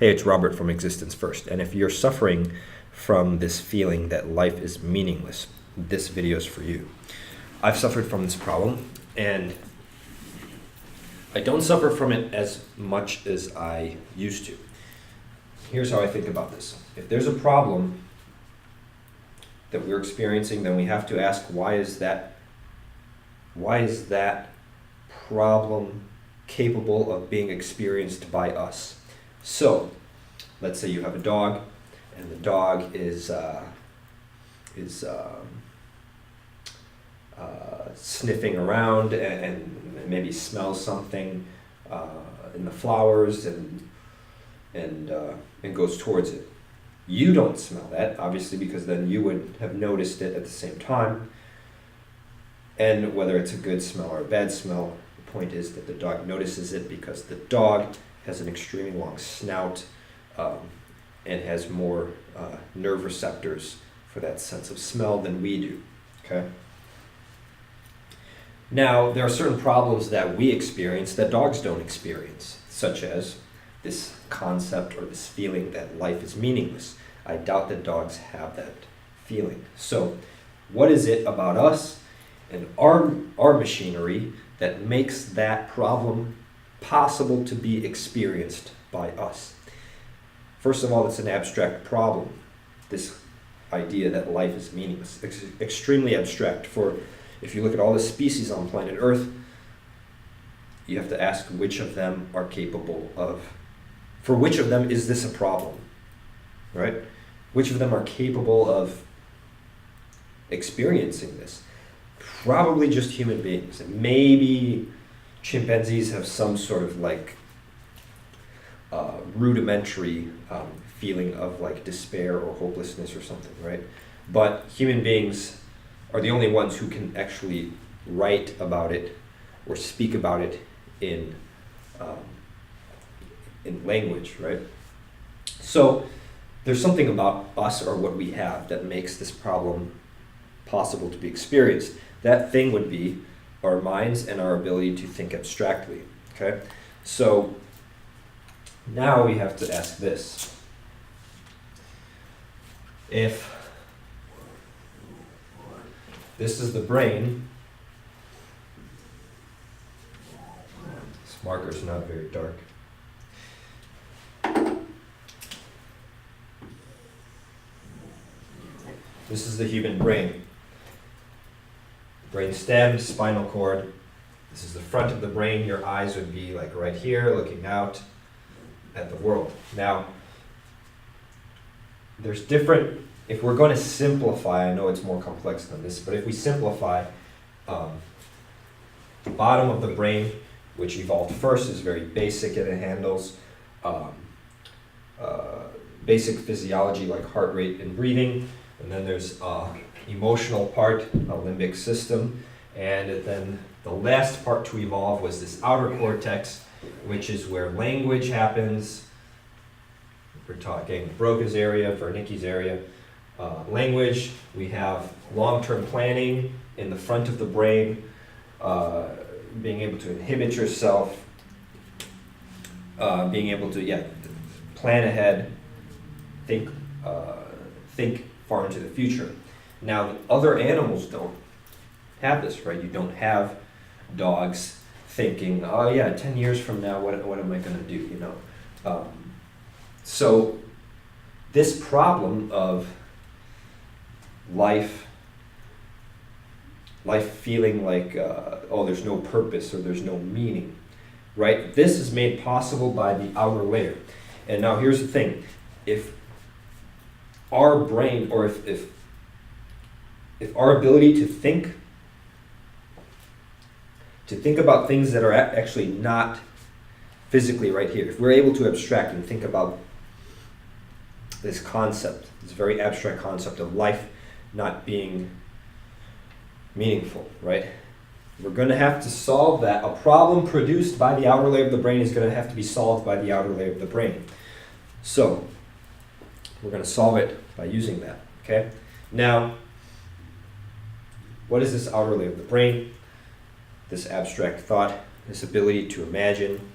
Hey, it's Robert from Existence First. And if you're suffering from this feeling that life is meaningless, this video is for you. I've suffered from this problem, and I don't suffer from it as much as I used to. Here's how I think about this. If there's a problem that we're experiencing, then we have to ask, why is that problem capable of being experienced by us? So, let's say you have a dog, and the dog is sniffing around and maybe smells something in the flowers and goes towards it. You don't smell that, obviously, because then you would have noticed it at the same time. And whether it's a good smell or a bad smell, the point is that the dog notices it because the dog has an extremely long snout and has more nerve receptors for that sense of smell than we do. Okay. Now, there are certain problems that we experience that dogs don't experience, such as this concept or this feeling that life is meaningless. I doubt that dogs have that feeling. So, what is it about us and our machinery that makes that problem possible to be experienced by us? First of all, it's an abstract problem. This idea that life is meaningless. It's extremely abstract. If you look at all the species on planet Earth, you have to ask which of them are capable of, for which of them is this a problem, right? Which of them are capable of experiencing this? Probably just human beings. And maybe chimpanzees have some sort of rudimentary feeling of despair or hopelessness or something, right? But human beings are the only ones who can actually write about it or speak about it in language, right? So there's something about us or what we have that makes this problem possible to be experienced. That thing would be our minds and our ability to think abstractly, okay? So now we have to ask this. If this is the brain, this marker's not very dark. This is the human brain. Brain stem, spinal cord. This is the front of the brain. Your eyes would be right here, looking out at the world. Now, there's different, if we're going to simplify, I know it's more complex than this, but if we simplify, the bottom of the brain, which evolved first, is very basic, and it handles basic physiology like heart rate and breathing. And then there's emotional part, a limbic system, and then the last part to evolve was this outer cortex, which is where language happens. We're talking Broca's area, Wernicke's area. Language, we have long-term planning in the front of the brain, being able to inhibit yourself, being able to plan ahead, think far into the future. Now, other animals don't have this, right? You don't have dogs thinking, 10 years from now, what am I going to do, So this problem of life feeling like, there's no purpose or there's no meaning, right? This is made possible by the outer layer. And now here's the thing. If our brain, or if our ability to think about things that are actually not physically right here, if we're able to abstract and think about this concept, this very abstract concept of life not being meaningful, right? We're going to have to solve that. A problem produced by the outer layer of the brain is going to have to be solved by the outer layer of the brain. So we're going to solve it by using that, okay? Now, what is this outer layer of the brain? This abstract thought, this ability to imagine,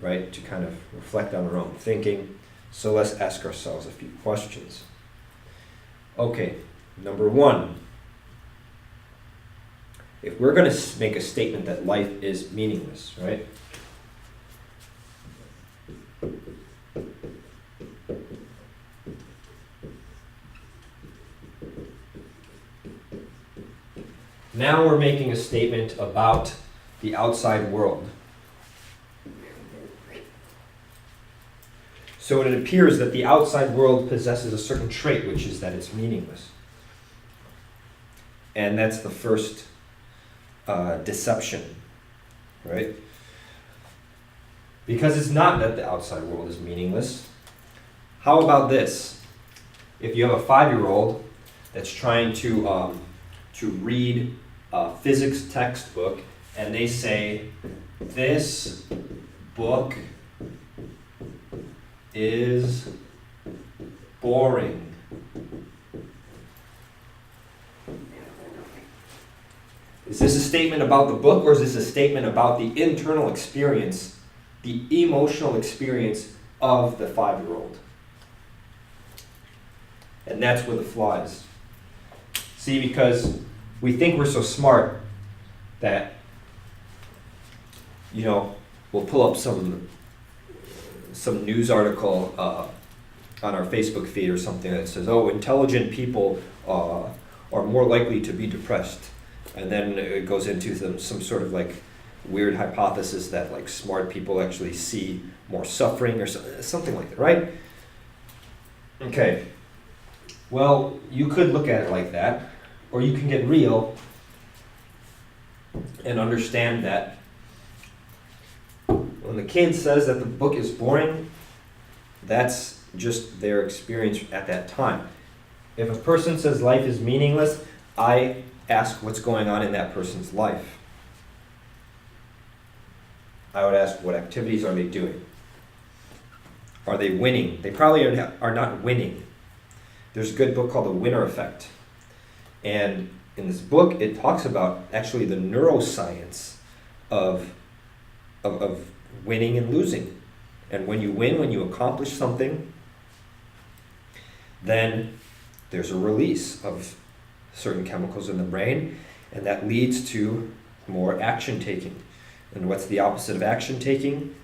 right, to kind of reflect on our own thinking. So let's ask ourselves a few questions. Okay, number one, if we're going to make a statement that life is meaningless, right? Now we're making a statement about the outside world. So it appears that the outside world possesses a certain trait, which is that it's meaningless. And that's the first deception, right? Because it's not that the outside world is meaningless. How about this? If you have a 5-year-old that's trying to read a physics textbook, and they say, "This book is boring." Is this a statement about the book, or is this a statement about the internal experience, the emotional experience of the 5-year-old? And that's where the flaw is. See, because we think we're so smart that, we'll pull up some news article on our Facebook feed or something that says, "Oh, intelligent people are more likely to be depressed." And then it goes into some sort of like weird hypothesis that like smart people actually see more suffering or something like that, right? Okay. Well, you could look at it like that, or you can get real and understand that when the kid says that the book is boring, that's just their experience at that time. If a person says life is meaningless, I ask what's going on in that person's life. I would ask, what activities are they doing? Are they winning? They probably are not winning. There's a good book called The Winner Effect. And in this book, it talks about actually the neuroscience of winning and losing. And when you win, when you accomplish something, then there's a release of certain chemicals in the brain, and that leads to more action taking. And what's the opposite of action taking?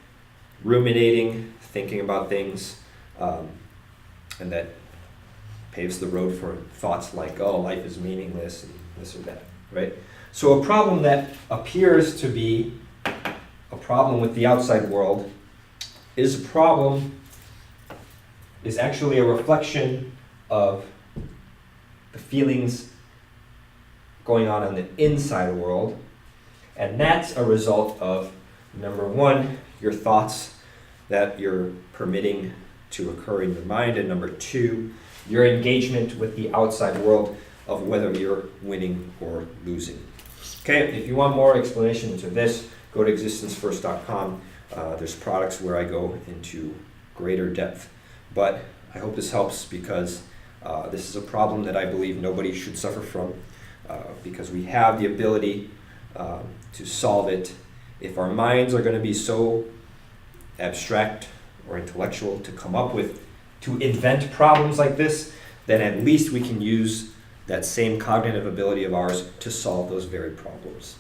Ruminating, thinking about things, and that paves the road for thoughts like, "Oh, life is meaningless," and this or that, right? So a problem that appears to be a problem with the outside world is actually a reflection of the feelings going on in the inside world, and that's a result of, number one, your thoughts that you're permitting to occur in your mind, and number two, your engagement with the outside world of whether you're winning or losing. Okay, if you want more explanation into this, go to existencefirst.com. There's products where I go into greater depth, but I hope this helps, because this is a problem that I believe nobody should suffer from, because we have the ability to solve it. If our minds are going to be so abstract or intellectual to invent problems like this, then at least we can use that same cognitive ability of ours to solve those very problems.